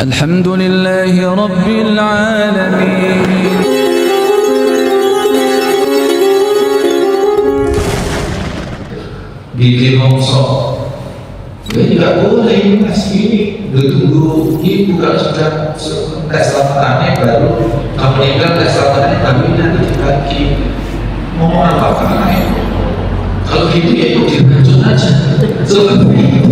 الحمد لله رب العالمين. Bikin mongso, jadi nggak boleh ini mas ini tunggu ibu kalau sudah tes lapangannya baru kamu meninggal tes lapangannya baru ini nanti dibagi ngomong apa anaknya. Kalau gitu ya itu diracun aja seperti itu.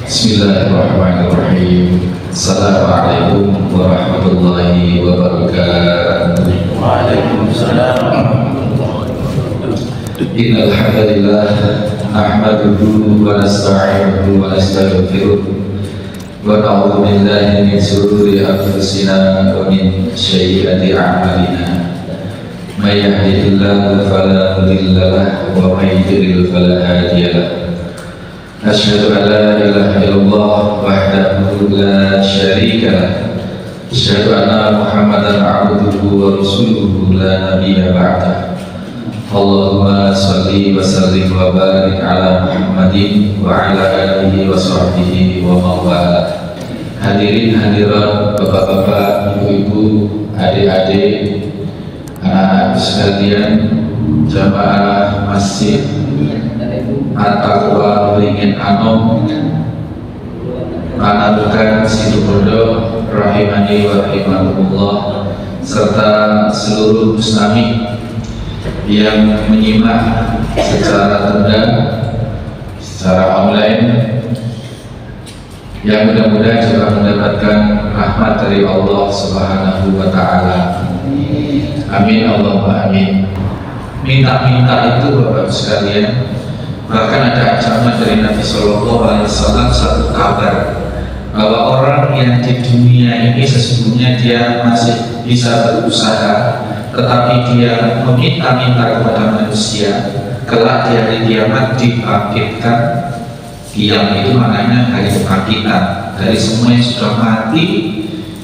Bismillahirrahmanirrahim. Assalamualaikum warahmatullahi wabarakatuh. Waalaikumsalam. Innal hamdalillah nahmaduhu wa nasta'inuhu wa nastaghfiruh wa na'udzu billahi min shururi anfusina wa min sayyiati a'malina. May yahdihillahu fala mudilla lahu wa may yudlil fala hadiya lahu. Asyhadu an la ilaha illallah wahdahu la syarika lah. Asyhadu anna Muhammadan abduhu wa rasuluhu la nabiyya ba'dah. Allahumma shalli wa sallim wa barik ala Muhammadin wa ala alihi wa sahbihi wa mawala. Hadirin hadirat, bapak-bapak, ibu-ibu, adik-adik, anak-anak sekalian, jamaah masjid At-Taqwa Beringin Anom Panadukan Situbondo rahimani wa rahimakumullah, serta seluruh muslimih yang menyimak secara tunda, secara online, yang mudah-mudahan juga mendapatkan rahmat dari Allah Subhanahu wa Ta'ala. Amin Allahumma amin. Minta-minta itu Bapak sekalian, bahkan ada ancaman dari Nabi Sallallahu Alaihi Wasallam, satu kabar bahwa orang yang di dunia ini sesungguhnya dia masih bisa berusaha, tetapi dia meminta-minta kepada manusia, kelak di hari kiamat dibangkitkan. Kiam itu maknanya hari kebangkitan, dari semua yang sudah mati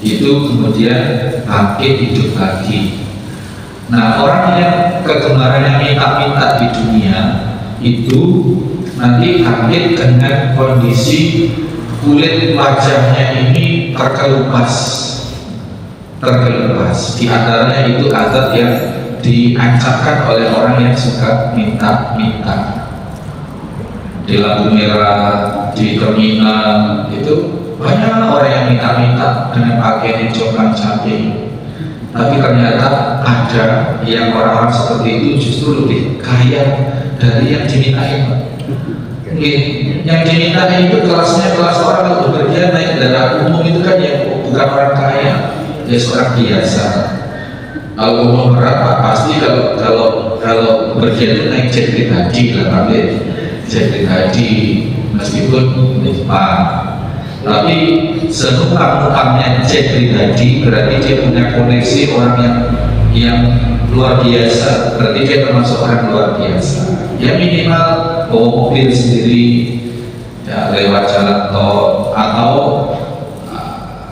itu kemudian bangkit hidup lagi. Nah, orang yang kegemarannya minta-minta di dunia itu nanti bangkit dengan kondisi kulit wajahnya ini terkelupas. Di antaranya itu adat yang diancamkan oleh orang yang suka minta-minta. Di lampu merah, di terminal itu banyak orang yang minta-minta dengan pakaian jomplang-camping. Tapi ternyata ada yang orang-orang seperti itu justru lebih kaya dari yang dimintain. Yang dimintain itu kelasnya kelas orang kalau bekerja naik kendaraan umum itu kan yang bukan orang kaya, ya seorang biasa. Kalau umum berapa pasti kalau bekerja itu naik jet pribadi lah, tapi jet pribadi meskipun tapi senumpang-numpangnya jet pribadi berarti dia punya koneksi orang yang luar biasa, berarti dia termasuk orang luar biasa. Ya minimal bawa mobil sendiri, ya lewat jalan tol atau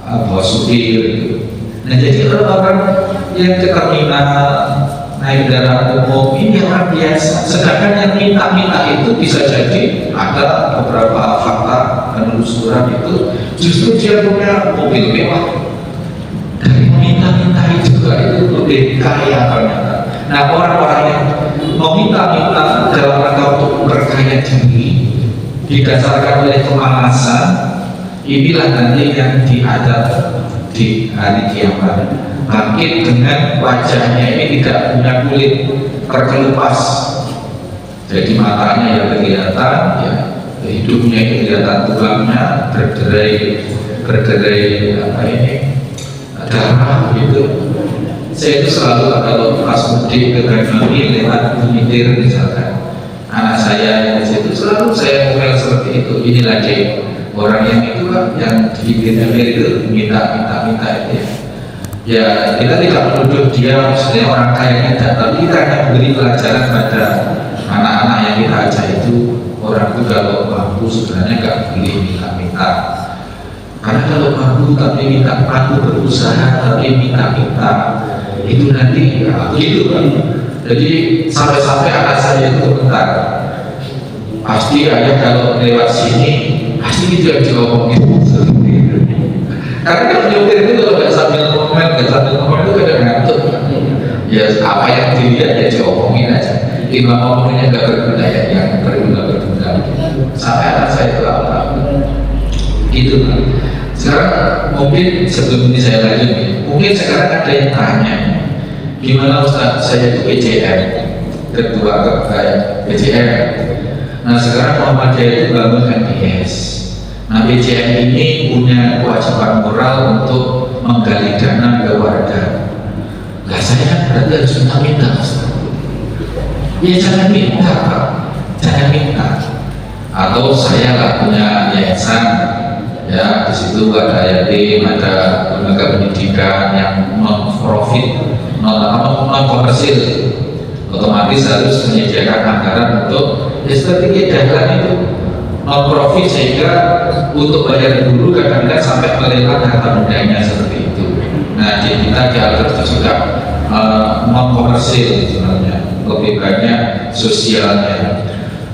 bawa supir. Nah jadi orang yang ke terminal naik kendaraan umum ini orang biasa. Sedangkan yang minta-minta itu bisa jadi ada beberapa fakta penelusuran itu justru dia punya mobil mewah. Dari minta-minta itu juga itu lebih kaya ternyata. Nah, orang-orang yang meminta-minta dalam rangka untuk memperkaya diri didasarkan oleh kemalasan, inilah nanti yang diadab di hari kiamat. Bangkit dengan wajahnya ini tidak punya kulit, terkelupas. Jadi matanya yang kelihatan, ya hidungnya itu kelihatan tulangnya berderai apa ini darah gitu. Saya itu selalu kalau pas mudik ke Banyuwangi lewat Bumitir misalkan, anak saya di situ selalu saya ngomel seperti itu. Inilah dia orang yang itu kan yang di Banyuwangi itu minta itu ya. Ya kita tidak menuduh dia maksudnya orang kaya tidak, tapi kita akan beri pelajaran pada anak-anak yang kita ajak itu, orang itu kalau mampu sebenarnya nggak boleh minta-minta. Karena kalau mampu tapi minta, mampu berusaha tapi minta-minta, itu nanti ya, begitu kan. Jadi sampai-sampai anak saya itu komentar, pasti ayah kalau lewat sini pasti itu yang diomongin. Karena kalau nyopir itu kalau nggak sambil ngomong itu kadang ngantuk. Ya apa yang dilihat ya diomongin aja. Imam ngomongnya nggak berguna ya, yang berguna. Sampai anak saya itu apa? Itu kan. Sekarang mungkin sebelum ini saya lanjut nih, mungkin sekarang ada yang tanya, gimana Ustaz, saya itu PJM, ketua PJM. Nah sekarang Muhammadiyah itu bangun MPS. Nah PJM ini punya kewajiban moral untuk menggali dana ke warga. Nah saya kan berarti harus minta-minta. Ya jangan minta Pak, jangan minta. Atau saya lah punya yayasan, ya di situ ada yatim, ada lembaga pendidikan yang non profit, non komersil, otomatis harus menyediakan anggaran untuk seperti dahlan itu non profit, sehingga untuk bayar guru kadang-kadang sampai melelang harta bendanya seperti itu. Nah di kita di Al-Quran juga non komersil sebenarnya, lebih banyak sosialnya.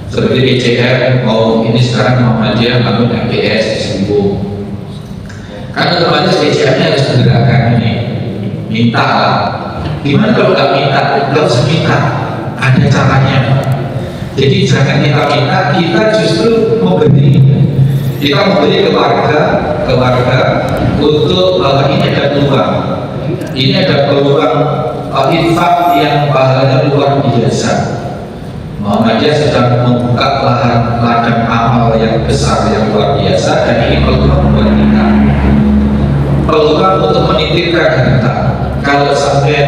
Seperti PJM mau ini sekarang Muhammadiyah bangun MPS di Sumbu. Kan otomatis PJM-nya harus menggerakkan ini, minta lah. Gimana kalau nggak minta? Nggak usah minta, ada caranya. Jadi jangan kita minta, kita justru memberi. Kita memberi ke warga untuk bahwa ini ada peluang. Ini ada peluang infak yang pahalanya luar biasa. Muhammadiyah sedang membuka ladang amal yang besar, yang luar biasa, dan ini peluang buat kita. Peluang untuk menitipkan harta. Kalau sampai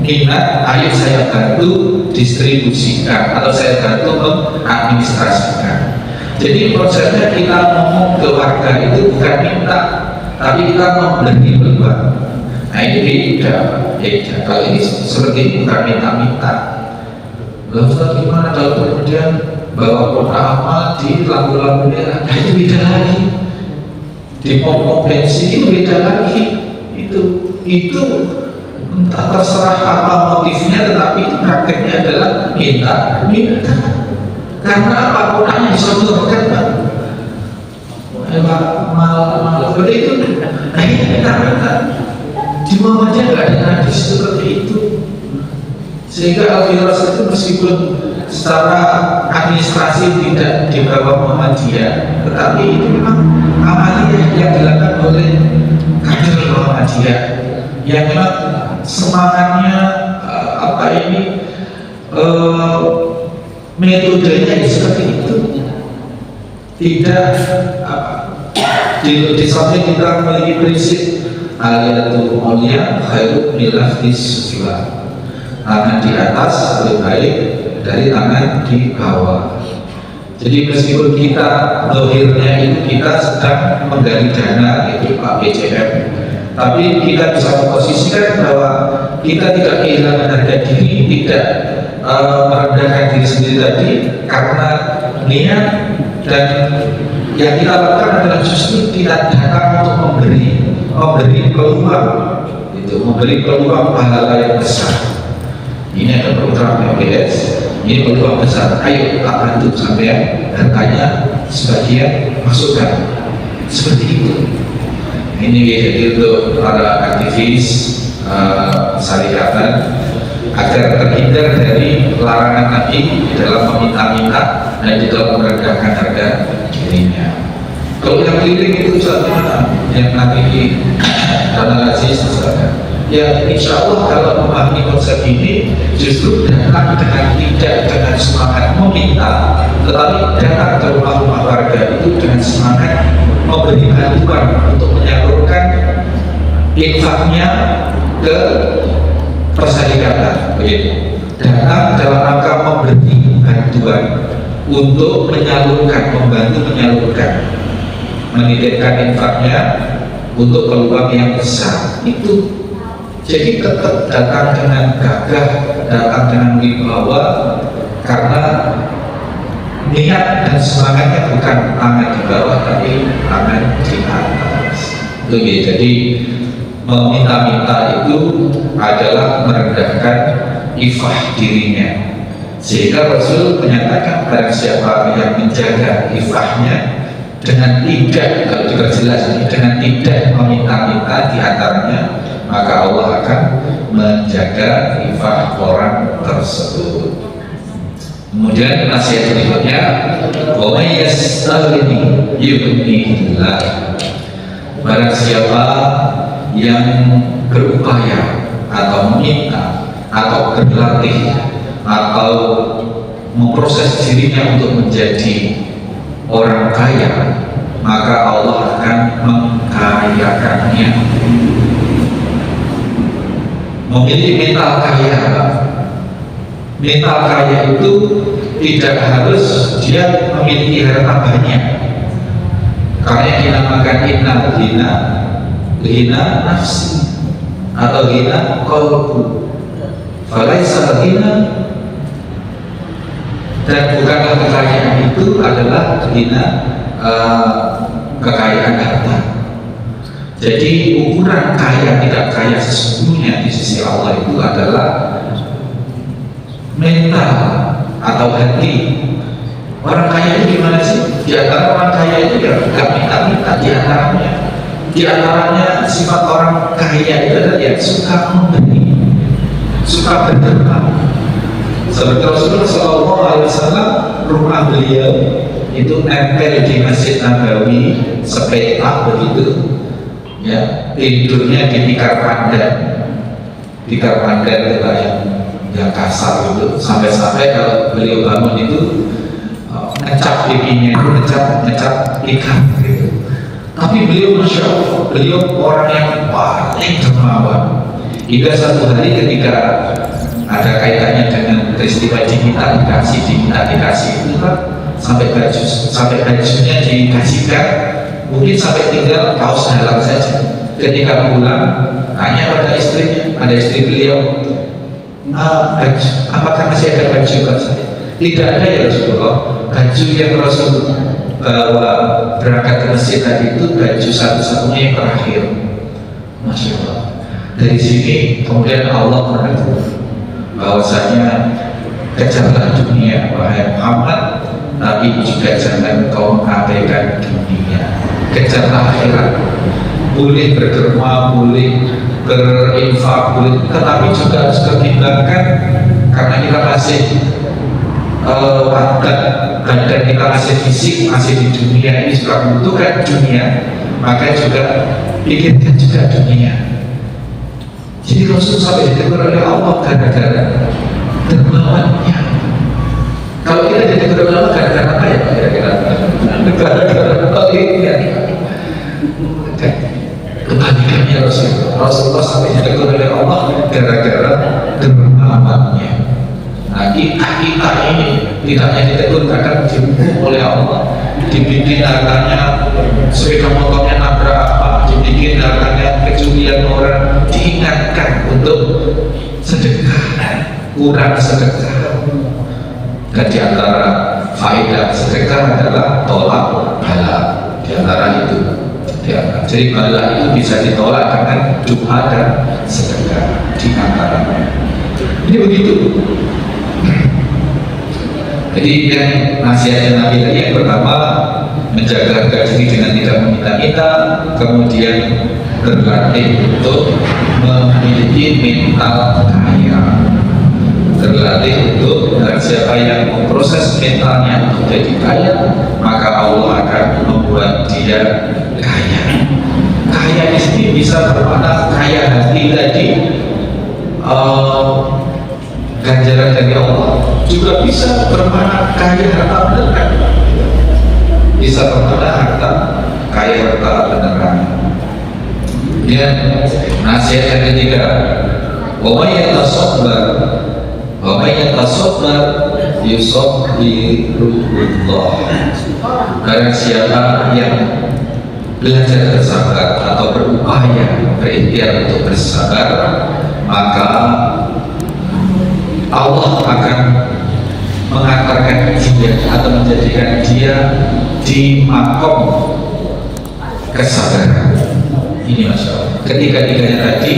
minat, ayo saya bantu distribusikan atau saya bantu mengadministrasikan. Jadi prosesnya kita ngomong ke warga itu bukan minta, tapi kita memberi peluang. Nah ini beda. Kalau ini seperti ini bukan minta-minta. Lalu Ustaz gimana kalau kemudian bawa kotak amal di lampu-lampu merah? Nah itu beda lagi. Di pom-pom bensin itu beda lagi. Itu entah terserah apa motifnya, tetapi itu prakteknya adalah minta. Karena apa? Kodaknya disodorkan Pak. Malah seperti itu. Nah ini minta. Di Muhammadiyah nggak ada hadis seperti itu. Sehingga Al-Firas itu meskipun secara administrasi tidak di bawah Muhammadiyah, tetapi itu memang amaliyah yang dilakukan oleh kader Muhammadiyah yang memang semangatnya metodenya seperti itu. Tidak di samping kita memiliki prinsip aliyatul mulia khairu milafis sufla, tangan di atas lebih baik dari tangan di bawah. Jadi meskipun kita dohirnya itu kita sedang menggali dana itu Pak PJM, tapi kita bisa memposisikan bahwa kita tidak kehilangan harga diri, tidak merendahkan diri sendiri tadi karena niat, dan yang kita lakukan adalah justru tidak datang untuk memberi peluang, itu memberi peluang pahala yang besar. Ini ada program MPS, ini peluang besar. Ayo tak bantu sampai harganya sebagian masukkan, seperti itu. Ini jadi untuk para aktivis syarikatan agar terhindar dari larangan Nabi di dalam meminta-minta dan di dalam merendahkan harga dirinya. Kalau yang keliling itu satu yang Nabi dana kasih misalnya. Ya insya Allah kalau memahami konsep ini justru datang tidak dengan semangat meminta, tetapi datang ke rumah-rumah warga itu dengan semangat memberi bantuan untuk menyalurkan infaknya ke persyarikatan, begitu. Datang dalam rangka memberi bantuan untuk menyalurkan, membantu menyalurkan, menitipkan infaknya untuk peluang yang besar. Itu Jadi tetap datang dengan gagah, datang dengan wibawa, karena niat dan semangatnya bukan tangan di bawah, tapi tangan di atas. Jadi meminta-minta itu adalah merendahkan ifah dirinya. Sehingga Rasul menyatakan barang siapa yang menjaga ifahnya dengan tidak, kalau diperjelas ini, dengan tidak meminta-minta di antaranya, maka Allah akan menjaga ifah orang tersebut. Kemudian nasihat berikutnya, wa may yastaghni yughnihillah. Barang siapa yang berupaya atau meminta atau berlatih atau memproses dirinya untuk menjadi orang kaya, maka Allah akan mengkayakannya. Memiliki mental kaya. Mental kaya itu tidak harus dia memiliki harta banyak, karena yang dinamakan ghina nafsi atau ghina qalbu. Falaisa ghina, dan bukanlah kekayaan itu adalah ghina kekayaan harta. Jadi ukuran kaya tidak kaya sesungguhnya di sisi Allah itu adalah mental atau hati. Orang kaya itu gimana sih? Di antara orang kaya itu ya gak minta-minta. Di antaranya sifat orang kaya itu adalah yang suka memberi, suka berderma. Seperti Rasulullah SAW, rumah beliau itu nempel di Masjid Nabawi, sepetak begitu. Ya, tidurnya di tikar pandan itu yang kasar itu, sampai-sampai kalau beliau bangun itu ngecap pipinya itu ngecap ikan gitu. Tapi beliau masya Allah, beliau orang yang paling dermawan. Hingga satu hari ketika ada kaitannya dengan peristiwa diminta dikasih itu kan, sampai bajunya dikasihkan, mungkin sampai tinggal kaos dalam saja. Ketika pulang, tanya pada istrinya, ada istri beliau, apakah masih ada baju buat saya? Tidak ada ya Rasulullah. Baju yang Rasul bawa berangkat ke masjid tadi itu baju satu-satunya yang terakhir. Masya Allah. Dari sini kemudian Allah menegur bahwasanya kejarlah dunia wahai Muhammad, tapi juga jangan kau mengabaikan dunia. Kejarlah akhirat. Boleh berderma, boleh berinfak, boleh, tetapi juga harus pertimbangkan, karena kita masih badan kita masih fisik, masih di dunia ini juga membutuhkan dunia, maka juga pikirkan juga dunia. Jadi Rasul sampai ditegur oleh Allah gara-gara dermawannya. Kalau kita ditegur oleh Allah gara-gara apa ya kira-kira? Gara-gara ini. Kebalikannya Rasulullah sampai ditegur oleh Allah gara-gara dermawannya. Nah, kita ini tidak hanya ditegur, kadang dihukum oleh Allah, dibikin harganya sepeda motornya nabrak apa, dibikin harganya kecurian orang, diingatkan untuk sedekah, kurang sedekah. Dan di antara faedah sedekah adalah tolak bala. Di antara itu, jadi bala itu bisa ditolak dengan doa dan sedekah di antaranya. Ini begitu. Jadi yang nasihatnya Nabi tadi, yang pertama menjaga harga diri dengan tidak meminta-minta, kemudian berlatih untuk memiliki mental kaya, berlatih untuk siapa yang memproses mentalnya untuk jadi kaya, maka Allah akan membuat dia kaya. Kaya di sini bisa bermakna kaya hati tadi, ganjaran dari Allah, juga bisa bermakna kaya harta beneran, bisa bermakna harta kaya harta beneran. Ya, nasihat yang ketiga, wa may yatasabbar yusabbirullah. Barang siapa yang belajar bersabar atau berupaya berikhtiar untuk bersabar, maka Allah akan mengantarkan dia atau menjadikan dia di makom kesabaran. Ini Masya Allah, ketiga-tiganya tadi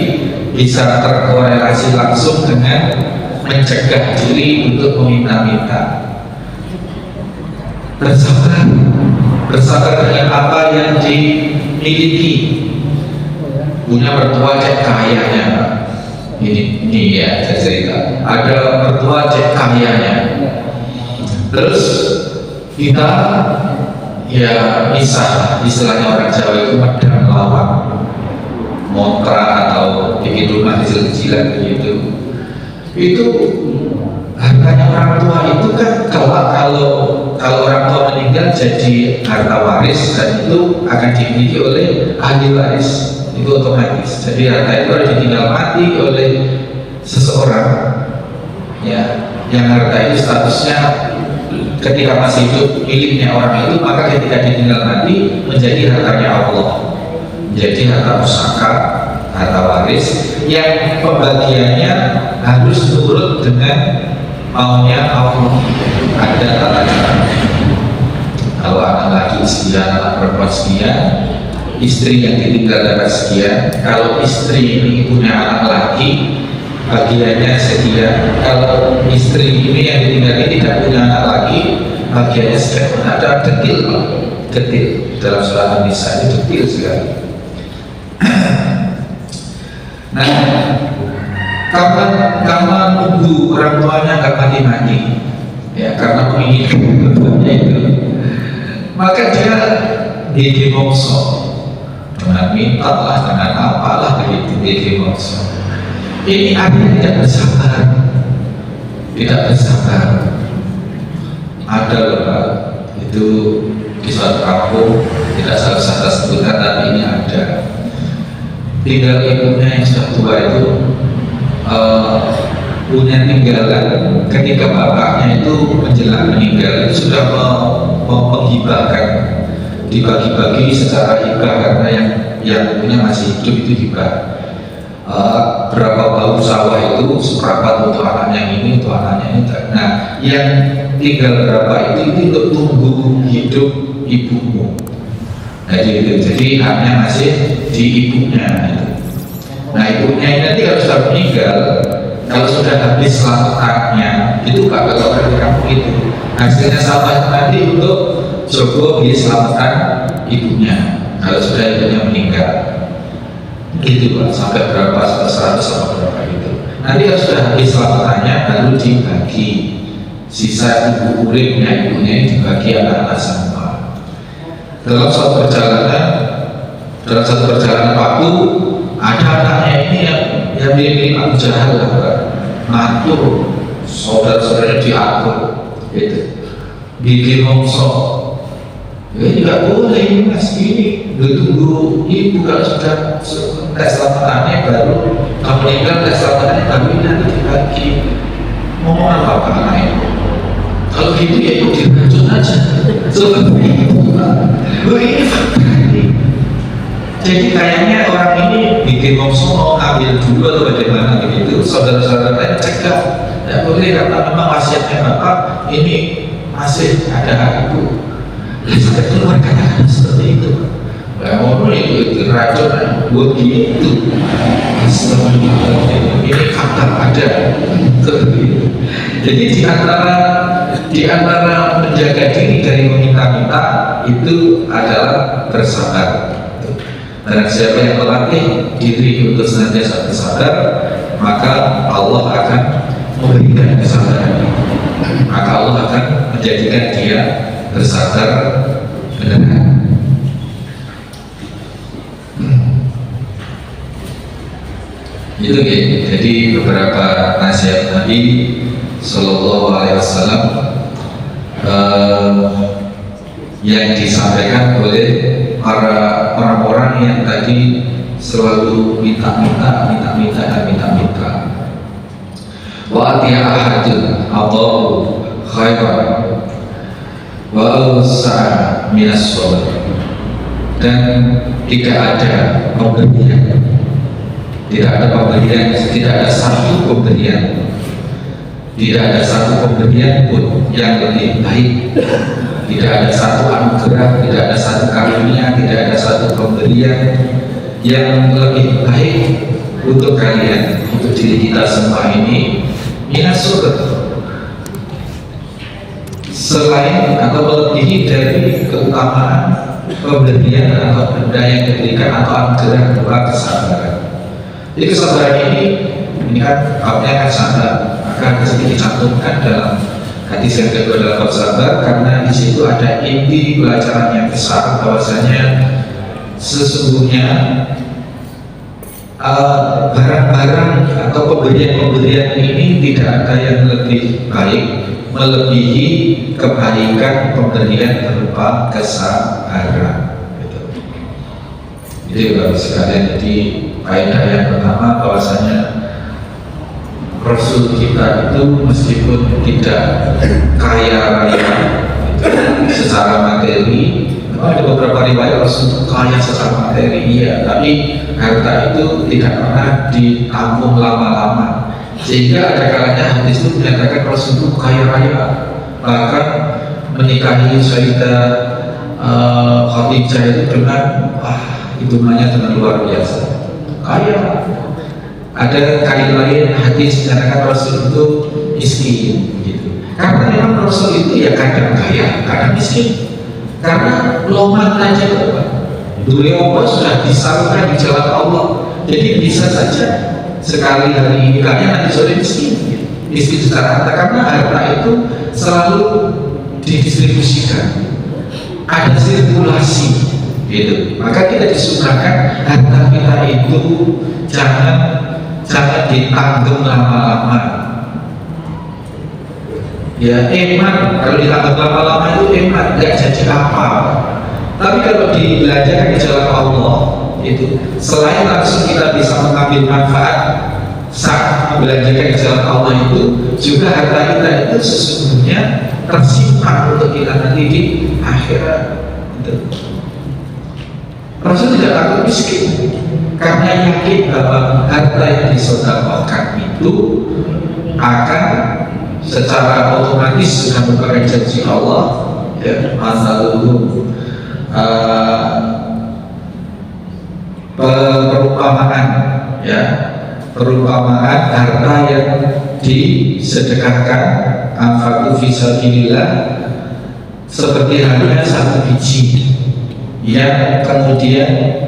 bisa terkorelasi langsung dengan mencegah diri untuk meminta-minta. Bersabar dengan apa yang dimiliki. Punya mertua cek kayanya, ini ya saya cerita. Ada mertua cek kayanya, terus kita ya misah, istilahnya orang Jawa itu medang lawang, montra atau bikin rumah kecil-kecilan begitu. Itu hartanya orang tua itu kan kalau orang tua meninggal jadi harta waris, dan itu akan dimiliki oleh ahli waris, itu otomatis. Jadi harta itu harus ditinggal mati oleh seseorang ya, yang harta itu statusnya ketika masih hidup miliknya orang itu, maka ketika ditinggal mati menjadi hartanya Allah, menjadi harta pusaka, harta waris yang pembagiannya harus nurut dengan maunya Allah. Ada tata cara. Kalau anak laki sekian, anak perempuan sekian, istri yang ditinggal dapat sekian. Kalau istri ini punya anak laki, bagiannya sekian. Kalau istri ini yang ditinggal ini tidak punya anak laki, bagiannya sekian. Ada detil, detil dalam surat An-Nisa, ini detil sekali. Nah, karena nunggu orang tuanya nggak mati-mati, ya karena menginginkan berbuatnya itu, maka dia didemokso dengan minta lah, dengan apalah begitu, didemokso. Ini artinya tidak bersabar, tidak bersabar. Ada loh itu di suatu kampung, tidak saya sebutkan, tapi ini ada. Tinggal ibunya yang sudah tua itu punya tinggalan ketika bapaknya itu menjelang meninggal itu sudah menghibahkan, dibagi-bagi secara hibah, karena yang punya masih hidup itu hibah. Berapa bau sawah itu seperempat untuk anaknya ini, untuk anaknya ini. Nah, yang tinggal berapa itu untuk tunggu hidup ibumu. Jadi haknya masih di ibunya. Nah, ibunya ini nanti kalau sudah meninggal, kalau sudah habis selamatannya, itu gak kalau di kampung itu hasilnya sama nanti untuk Jogo bisa selamatan ibunya. Kalau sudah ibunya meninggal, gitu Pak, sampai berapa, sampai 100 sama berapa gitu. Nanti kalau sudah habis selamatannya, baru dibagi sisa ibu uripnya ibunya ini dibagi anak-anak semua. Dalam satu perjalanan waktu, ada anaknya ini yang mirip Abu Jahal, ngatur saudara-saudaranya diatur, gitu, bikin mongso. Ini nggak boleh, ini mas, ini tunggu ibu kalau sudah tes selamatannya baru kamu meninggal, tes selamatannya baru ini nanti dibagi. Ngomong apa anak itu? Kalau gitu ya itu diracun aja. Seperti itu. Ini fakta ini. Jadi kayaknya orang ini bikin mongso mau ngambil dulu atau bagaimana begitu. Saudara-saudara lain cegah. Tidak boleh, karena memang wasiatnya bapak ini masih ada hak ibu. Sampai keluar kata-kata seperti itu. Ngomong itu racun begitu. Ini fakta ada. Jadi di antara menjaga diri dari meminta-minta itu adalah bersabar. Dan siapa yang melatih diri untuk senantiasa bersabar, maka Allah akan memberikan kesabaran. Maka Allah akan menjadikan dia bersabar benar. Itu gitu. Jadi beberapa nasihat Nabi Sallallahu Alaihi Wasallam yang disampaikan oleh para orang-orang yang tadi selalu minta-minta. Wa atiya ahadun atau khairan wa awsa'a minas sabr, dan tidak ada pemberian Tidak ada pemberian, tidak ada satu pemberian, tidak ada satu pemberian pun yang lebih baik. Tidak ada satu anugerah, tidak ada satu karunia, tidak ada satu pemberian yang lebih baik untuk kalian, untuk diri kita semua ini, minas surga. Selain atau melebihi dari keutamaan pemberian atau benda yang diberikan atau anugerah berupa kesabaran. Jadi kesabaran ini kan babnya kan sabar, maka disini dicantumkan dalam hadis yang kedua dalam bab sabar, karena di situ ada inti pelajaran yang besar bahwasanya sesungguhnya barang-barang atau pemberian-pemberian ini tidak ada yang lebih baik melebihi kebaikan pemberian berupa kesabaran. Jadi bapak sekalian, jadi faedah yang pertama bahwasanya Rasul kita itu meskipun tidak kaya raya secara materi, ada beberapa riwayat Rasul itu kaya secara materi, iya, tapi harta itu tidak pernah ditampung lama-lama, sehingga ada kalanya hadis itu menyatakan Rasul itu kaya raya, bahkan menikahi Sayyidah Khadijah itu dengan hitungannya dengan luar biasa kaya. Ada kali lain hadis menyatakan Rasul itu miskin, gitu. Karena memang Rasul itu ya kadang kaya, kadang miskin. Karena loman aja, beliau sudah disalurkan di jalan Allah. Jadi bisa saja sekali hari ini kaya, nanti sore miskin, gitu. Miskin secara harta, karena harta itu selalu didistribusikan, ada sirkulasi, gitu. Maka kita disukakan harta kita itu jangan ditanggung lama-lama. Ya eman, kalau ditanggung lama-lama itu eman, nggak jadi apa. Tapi kalau dibelanjakan di jalan Allah, itu selain langsung kita bisa mengambil manfaat saat membelanjakan di jalan Allah itu, juga harta kita itu sesungguhnya tersimpan untuk kita nanti di akhirat. Rasul tidak takut miskin, karena yakin bahwa harta yang disedekahkan itu akan secara otomatis sudah merupakan janji Allah, ya, masaluhu perumpamaan, ya, perumpamaan harta yang disedekahkan anfaqu fi sabilillah seperti halnya satu biji yang kemudian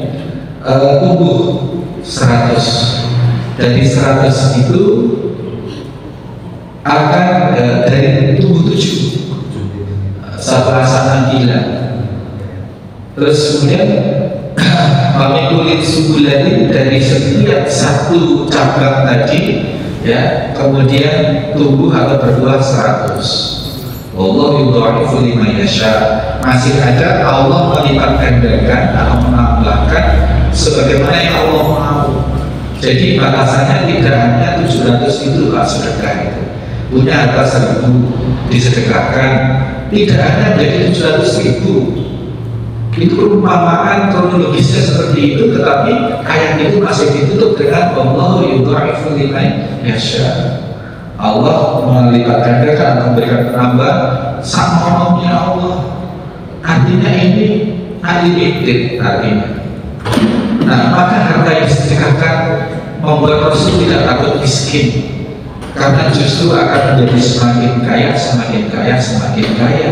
tumbuh 100. Dari 100 itu akan dari tumbuh 7 sabarasan gila. Terus kemudian kami kulit subulani, dari setiap satu cabang tadi, ya, kemudian tumbuh atau berbuah 100. Wallahu yudha'ifu liman yasha. Masih ada Allah melipat gandakan atau menambahkan sebagaimana yang Allah mau. Jadi batasannya tidak hanya 700 itu Pak sedekah itu. Punya harta 1000 disedekahkan, tidak hanya menjadi 700.000. Itu perumpamaan kronologisnya seperti itu, tetapi ayat itu masih ditutup dengan Wallahu yudha'ifu liman yasha. Allah melipat gandakan atau memberikan penambah sama maunya Allah. Artinya ini unlimited artinya. Nah, maka harta yang disedekahkan membuat Rasul tidak takut miskin, karena justru akan menjadi semakin kaya, semakin kaya, semakin kaya.